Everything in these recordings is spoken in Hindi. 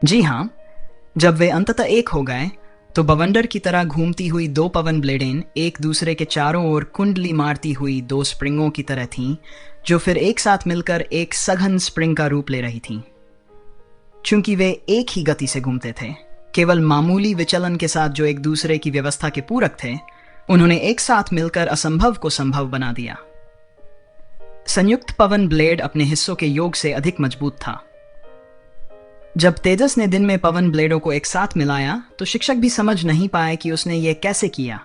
जी हाँ, जब वे अंततः एक हो गए तो बवंडर की तरह घूमती हुई दो पवन ब्लेडें एक दूसरे के चारों ओर कुंडली मारती हुई दो स्प्रिंगों की तरह थीं, जो फिर एक साथ मिलकर एक सघन स्प्रिंग का रूप ले रही थीं। चूंकि वे एक ही गति से घूमते थे, केवल मामूली विचलन के साथ जो एक दूसरे की व्यवस्था के पूरक थे, उन्होंने एक साथ मिलकर असंभव को संभव बना दिया। संयुक्त पवन ब्लेड अपने हिस्सों के योग से अधिक मजबूत था। जब तेजस ने दिन में पवन ब्लेडों को एक साथ मिलाया तो शिक्षक भी समझ नहीं पाए कि उसने ये कैसे किया।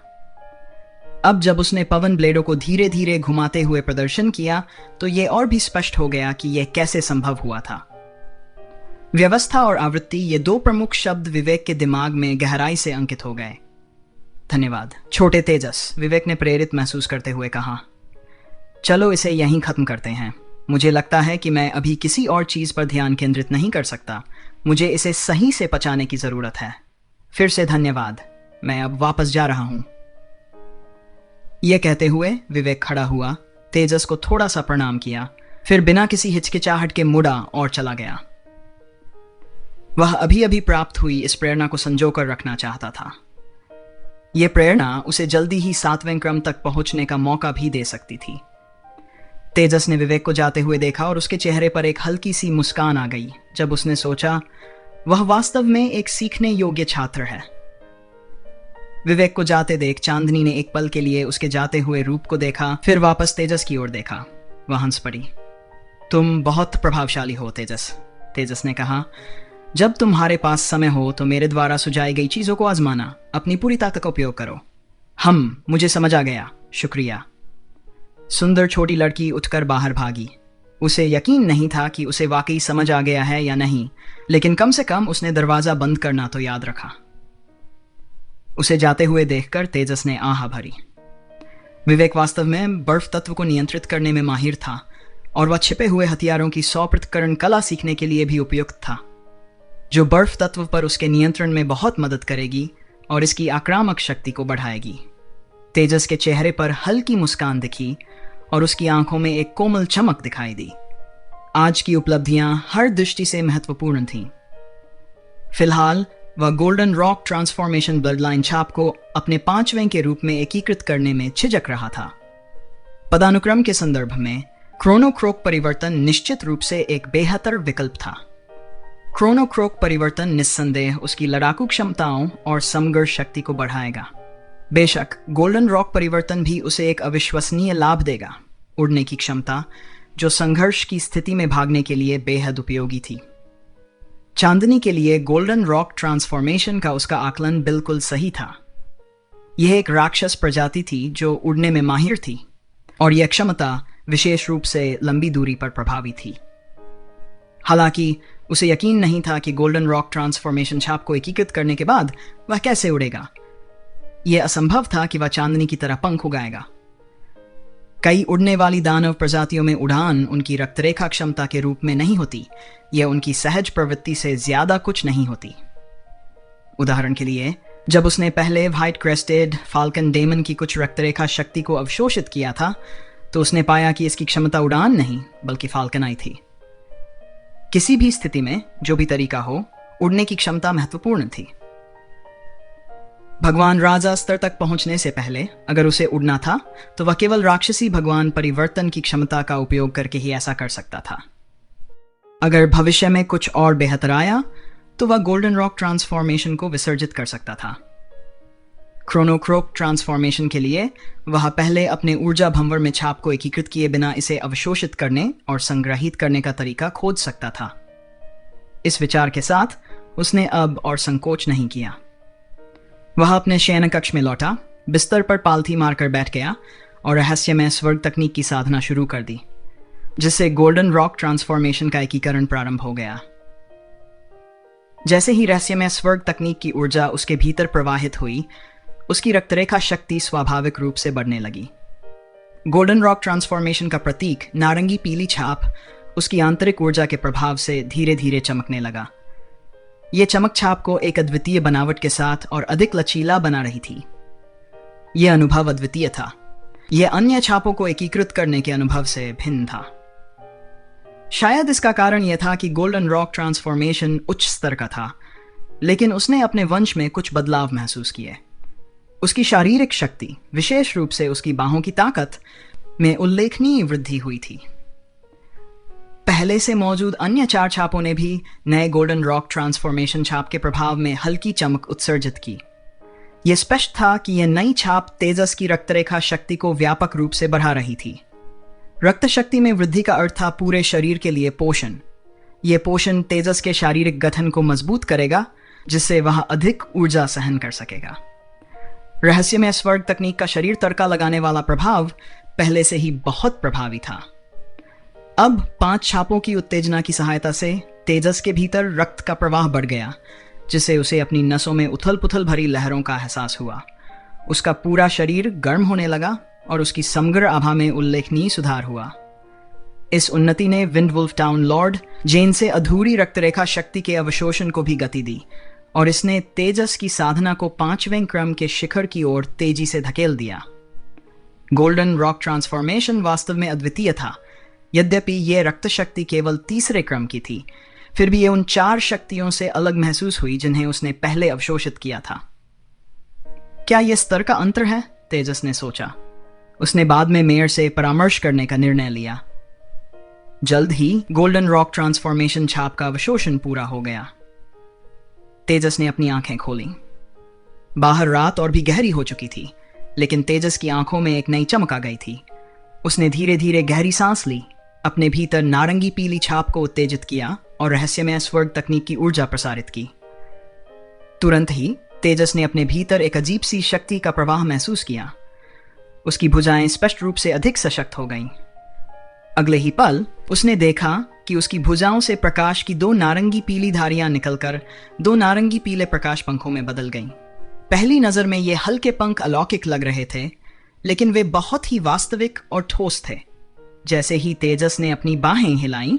अब जब उसने पवन ब्लेडों को धीरे धीरे घुमाते हुए प्रदर्शन किया तो ये और भी स्पष्ट हो गया कि यह कैसे संभव हुआ था। व्यवस्था और आवृत्ति, ये दो प्रमुख शब्द विवेक के दिमाग में गहराई से अंकित हो गए। धन्यवाद छोटे तेजस, विवेक ने प्रेरित महसूस करते हुए कहा। चलो इसे यहीं खत्म करते हैं। मुझे लगता है कि मैं अभी किसी और चीज पर ध्यान केंद्रित नहीं कर सकता। मुझे इसे सही से पचाने की जरूरत है। फिर से धन्यवाद। मैं अब वापस जा रहा हूं। यह कहते हुए विवेक खड़ा हुआ, तेजस को थोड़ा सा प्रणाम किया, फिर बिना किसी हिचकिचाहट के मुड़ा और चला गया। वह अभी अभी प्राप्त हुई इस प्रेरणा को संजोकर रखना चाहता था। यह प्रेरणा उसे जल्दी ही 7वें क्रम तक पहुंचने का मौका भी दे सकती थी। तेजस ने विवेक को जाते हुए देखा और उसके चेहरे पर एक हल्की सी मुस्कान आ गई जब उसने सोचा, वह वास्तव में एक सीखने योग्य छात्र है। विवेक को जाते देख चांदनी ने एक पल के लिए उसके जाते हुए रूप को देखा, फिर वापस तेजस की ओर देखा। वह हंस पड़ी। तुम बहुत प्रभावशाली हो तेजस, तेजस ने कहा। जब तुम्हारे पास समय हो तो मेरे द्वारा सुझाई गई चीजों को आजमाना, अपनी पूरी ताकत का उपयोग करो। मुझे समझ आ गया, शुक्रिया। सुंदर छोटी लड़की उठकर बाहर भागी। उसे यकीन नहीं था कि उसे वाकई समझ आ गया है या नहीं, लेकिन कम से कम उसने दरवाजा बंद करना तो याद रखा। उसे जाते हुए देखकर तेजस ने आह भरी। विवेक वास्तव में बर्फ तत्व को नियंत्रित करने में माहिर था और वह छिपे हुए हथियारों की 100% कला सीखने के लिए भी उपयुक्त था, जो बर्फ तत्व पर उसके नियंत्रण में बहुत मदद करेगी और इसकी आक्रामक शक्ति को बढ़ाएगी। तेजस के चेहरे पर हल्की मुस्कान दिखी और उसकी आंखों में एक कोमल चमक दिखाई दी। आज की उपलब्धियां हर दृष्टि से महत्वपूर्ण थीं। फिलहाल वह golden rock transformation blood line छाप को अपने 5वें के रूप में एकीकृत करने में झिझक रहा था। पदानुक्रम के संदर्भ में क्रोनोक्रोक परिवर्तन निश्चित रूप से एक बेहतर विकल्प था। क्रोनोक्रोक परिवर्तन निस्संदेह उसकी लड़ाकू क्षमताओं और समग्र शक्ति को बढ़ाएगा। बेशक गोल्डन रॉक परिवर्तन भी उसे एक अविश्वसनीय लाभ देगा, उड़ने की क्षमता, जो संघर्ष की स्थिति में भागने के लिए बेहद उपयोगी थी। चांदनी के लिए गोल्डन रॉक ट्रांसफॉर्मेशन का उसका आकलन बिल्कुल सही था। यह एक राक्षस प्रजाति थी जो उड़ने में माहिर थी और यह क्षमता विशेष रूप से लंबी दूरी पर प्रभावी थी। हालांकि उसे यकीन नहीं था कि गोल्डन रॉक ट्रांसफॉर्मेशन छाप को एकीकृत करने के बाद वह कैसे उड़ेगा। यह असंभव था कि वह चांदनी की तरह पंख उगाएगा। कई उड़ने वाली दानव प्रजातियों में उड़ान उनकी रक्तरेखा क्षमता के रूप में नहीं होती, यह उनकी सहज प्रवृत्ति से ज्यादा कुछ नहीं होती। उदाहरण के लिए, जब उसने पहले व्हाइट क्रेस्टेड फाल्कन डेमन की कुछ रक्तरेखा शक्ति को अवशोषित किया था, तो उसने पाया कि इसकी क्षमता उड़ान नहीं बल्कि फाल्कनाई थी। किसी भी स्थिति में जो भी तरीका हो, उड़ने की क्षमता महत्वपूर्ण थी। भगवान राजा स्तर तक पहुंचने से पहले अगर उसे उड़ना था तो वह केवल राक्षसी भगवान परिवर्तन की क्षमता का उपयोग करके ही ऐसा कर सकता था। अगर भविष्य में कुछ और बेहतर आया तो वह गोल्डन रॉक ट्रांसफॉर्मेशन को विसर्जित कर सकता था। क्रोनोक्रोक ट्रांसफॉर्मेशन के लिए वह पहले अपने ऊर्जा भंवर में छाप को एकीकृत किए बिना इसे अवशोषित करने और संग्रहित करने का तरीका खोज सकता था। इस विचार के साथ उसने अब और संकोच नहीं किया। वह अपने शयन कक्ष में लौटा, बिस्तर पर पालथी मारकर बैठ गया और रहस्यमय स्वर्ग तकनीक की साधना शुरू कर दी, जिससे गोल्डन रॉक ट्रांसफॉर्मेशन का एकीकरण प्रारंभ हो गया। जैसे ही रहस्यमय स्वर्ग तकनीक की ऊर्जा उसके भीतर प्रवाहित हुई, उसकी रक्तरेखा शक्ति स्वाभाविक रूप से बढ़ने लगी। गोल्डन रॉक ट्रांसफॉर्मेशन का प्रतीक नारंगी पीली छाप उसकी आंतरिक ऊर्जा के प्रभाव से धीरे धीरे चमकने लगा। यह चमक छाप को एक अद्वितीय बनावट के साथ और अधिक लचीला बना रही थी। यह अनुभव अद्वितीय था। यह अन्य छापों को एकीकृत करने के अनुभव से भिन्न था। शायद इसका कारण यह था कि गोल्डन रॉक ट्रांसफॉर्मेशन उच्च स्तर का था, लेकिन उसने अपने वंश में कुछ बदलाव महसूस किए। उसकी शारीरिक शक्ति, विशेष रूप से उसकी बाहों की ताकत में उल्लेखनीय वृद्धि हुई थी। पहले से मौजूद अन्य 4 छापों ने भी नए गोल्डन रॉक ट्रांसफॉर्मेशन छाप के प्रभाव में हल्की चमक उत्सर्जित की। यह स्पष्ट था कि यह नई छाप तेजस की रक्तरेखा शक्ति को व्यापक रूप से बढ़ा रही थी। रक्त शक्ति में वृद्धि का अर्थ था पूरे शरीर के लिए पोषण। यह पोषण तेजस के शारीरिक गठन को मजबूत करेगा, जिससे वह अधिक ऊर्जा सहन कर सकेगा। रहस्यमय स्वर्ग तकनीक का शरीर तड़का लगाने वाला प्रभाव पहले से ही बहुत प्रभावी था। अब 5 छापों की उत्तेजना की सहायता से तेजस के भीतर रक्त का प्रवाह बढ़ गया, जिससे उसे अपनी नसों में उथल पुथल भरी लहरों का एहसास हुआ। उसका पूरा शरीर गर्म होने लगा और उसकी समग्र आभा में उल्लेखनीय सुधार हुआ। इस उन्नति ने विंडवुल्फ टाउन लॉर्ड जेन से अधूरी रक्तरेखा शक्ति के अवशोषण को भी गति दी, और इसने तेजस की साधना को 5वें क्रम के शिखर की ओर तेजी से धकेल दिया। गोल्डन रॉक ट्रांसफॉर्मेशन वास्तव में अद्वितीय था। यद्यपि यह रक्त शक्ति केवल 3रे क्रम की थी, फिर भी यह उन 4 शक्तियों से अलग महसूस हुई जिन्हें उसने पहले अवशोषित किया था। क्या यह स्तर का अंतर है? तेजस ने सोचा। उसने बाद में मेयर से परामर्श करने का निर्णय लिया। जल्द ही गोल्डन रॉक ट्रांसफॉर्मेशन छाप का अवशोषण पूरा हो गया। तेजस ने अपनी आंखें खोली। बाहर रात और भी गहरी हो चुकी थी, लेकिन तेजस की आंखों में एक नई चमक आ गई थी। उसने धीरे धीरे गहरी सांस ली, अपने भीतर नारंगी पीली छाप को उत्तेजित किया और रहस्यमय स्वर्ग तकनीक की ऊर्जा प्रसारित की। तुरंत ही तेजस ने अपने भीतर एक अजीब सी शक्ति का प्रवाह महसूस किया। उसकी भुजाएं स्पष्ट रूप से अधिक सशक्त हो गईं। अगले ही पल उसने देखा कि उसकी भुजाओं से प्रकाश की 2 नारंगी पीली धारियां निकलकर 2 नारंगी पीले प्रकाश पंखों में बदल गईं। पहली नजर में ये हल्के पंख अलौकिक लग रहे थे, लेकिन वे बहुत ही वास्तविक और ठोस थे। जैसे ही तेजस ने अपनी बाहें हिलाईं,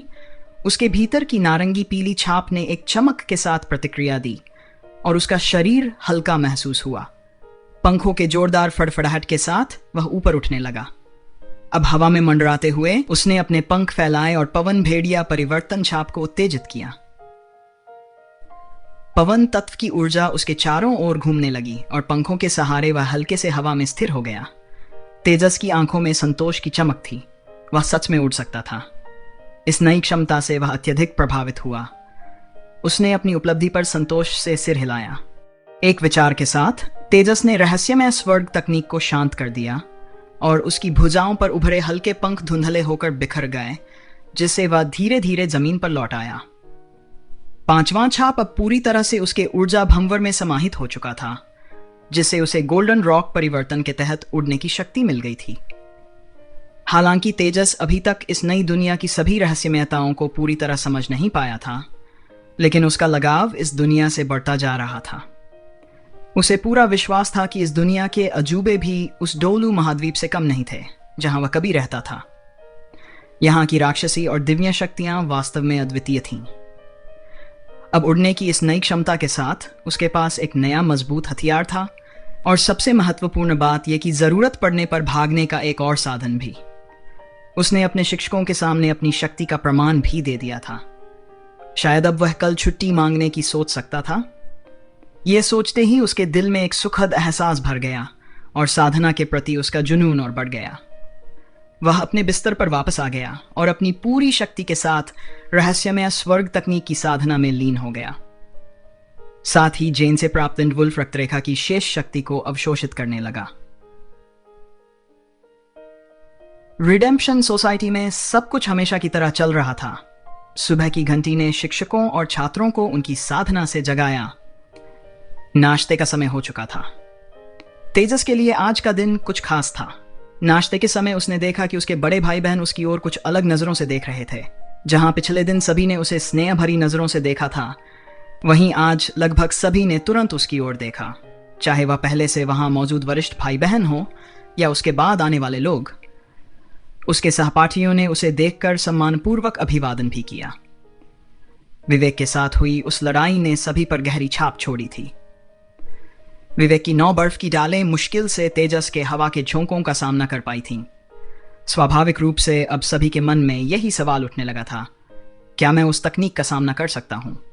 उसके भीतर की नारंगी पीली छाप ने एक चमक के साथ प्रतिक्रिया दी और उसका शरीर हल्का महसूस हुआ। पंखों के जोरदार फड़फड़ाहट के साथ वह ऊपर उठने लगा। अब हवा में मंडराते हुए उसने अपने पंख फैलाए और पवन भेड़िया परिवर्तन छाप को उत्तेजित किया। पवन तत्व की ऊर्जा उसके चारों ओर घूमने लगी और पंखों के सहारे वह हल्के से हवा में स्थिर हो गया। तेजस की आंखों में संतोष की चमक थी। वह सच में उड़ सकता था। इस नई क्षमता से वह अत्यधिक प्रभावित हुआ। उसने अपनी उपलब्धि पर संतोष से सिर हिलाया। एक विचार के साथ तेजस ने रहस्यमय स्वर्ग तकनीक को शांत कर दिया और उसकी भुजाओं पर उभरे हल्के पंख धुंधले होकर बिखर गए, जिससे वह धीरे धीरे जमीन पर लौट आया। 5वां छाप अब पूरी तरह से उसके ऊर्जा भंवर में समाहित हो चुका था, जिससे उसे गोल्डन रॉक परिवर्तन के तहत उड़ने की शक्ति मिल गई थी। हालांकि तेजस अभी तक इस नई दुनिया की सभी रहस्यमयताओं को पूरी तरह समझ नहीं पाया था, लेकिन उसका लगाव इस दुनिया से बढ़ता जा रहा था। उसे पूरा विश्वास था कि इस दुनिया के अजूबे भी उस डोलू महाद्वीप से कम नहीं थे, जहां वह कभी रहता था। यहाँ की राक्षसी और दिव्य शक्तियां वास्तव में अद्वितीय थीं। अब उड़ने की इस नई क्षमता के साथ उसके पास एक नया मजबूत हथियार था, और सबसे महत्वपूर्ण बात यह कि जरूरत पड़ने पर भागने का एक और साधन भी। उसने अपने शिक्षकों के सामने अपनी शक्ति का प्रमाण भी दे दिया था। शायद अब वह कल छुट्टी मांगने की सोच सकता था। यह सोचते ही उसके दिल में एक सुखद एहसास भर गया और साधना के प्रति उसका जुनून और बढ़ गया। वह अपने बिस्तर पर वापस आ गया और अपनी पूरी शक्ति के साथ रहस्यमय स्वर्ग तकनीक की साधना में लीन हो गया। साथ ही जेन से प्राप्त विंडवुल्फ रक्तरेखा की शेष शक्ति को अवशोषित करने लगा। रिडेम्पशन सोसाइटी में सब कुछ हमेशा की तरह चल रहा था। सुबह की घंटी ने शिक्षकों और छात्रों को उनकी साधना से जगाया। नाश्ते का समय हो चुका था। तेजस के लिए आज का दिन कुछ खास था। नाश्ते के समय उसने देखा कि उसके बड़े भाई बहन उसकी ओर कुछ अलग नजरों से देख रहे थे। जहां पिछले दिन सभी ने उसे स्नेह भरी नजरों से देखा था, वहीं आज लगभग सभी ने तुरंत उसकी ओर देखा, चाहे वह पहले से वहां मौजूद वरिष्ठ भाई बहन हो या उसके बाद आने वाले लोग। उसके सहपाठियों ने उसे देखकर सम्मानपूर्वक अभिवादन भी किया। विवेक के साथ हुई उस लड़ाई ने सभी पर गहरी छाप छोड़ी थी। विवेक की 9 बर्फ की डालें मुश्किल से तेजस के हवा के झोंकों का सामना कर पाई थीं। स्वाभाविक रूप से अब सभी के मन में यही सवाल उठने लगा था क्या मैं उस तकनीक का सामना कर सकता हूँ?